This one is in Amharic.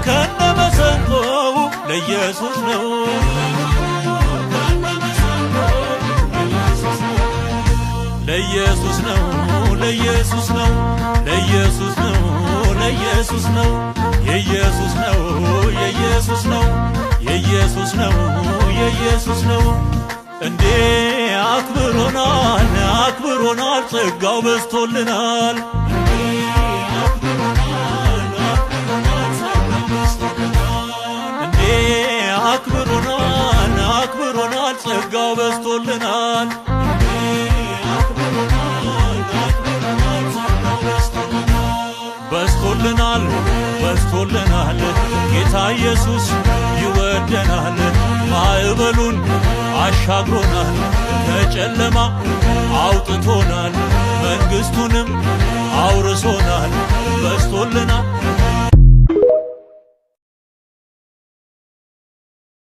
ከነመሰንቆው ለኢየሱስ ነው ለኢየሱስ ነው ለኢየሱስ ነው ለኢየሱስ ነው ለኢየሱስ ነው የኢየሱስ ነው የኢየሱስ ነው የኢየሱስ ነው የኢየሱስ ነው እንዴ አክብሮናል አክብሮናል ጸጋው በዝቶልናል እንዴ አክብሮናል አክብሮናል ጸጋው በዝቶልናል በዝቶልናል በዝቶልናል ጌታ ኢየሱስ ይወደናል ማዕበሉን አሻግሮናል ከጨለማ አውጥቶናል መንግሥቱንም አውርሶናል በዝቶልናል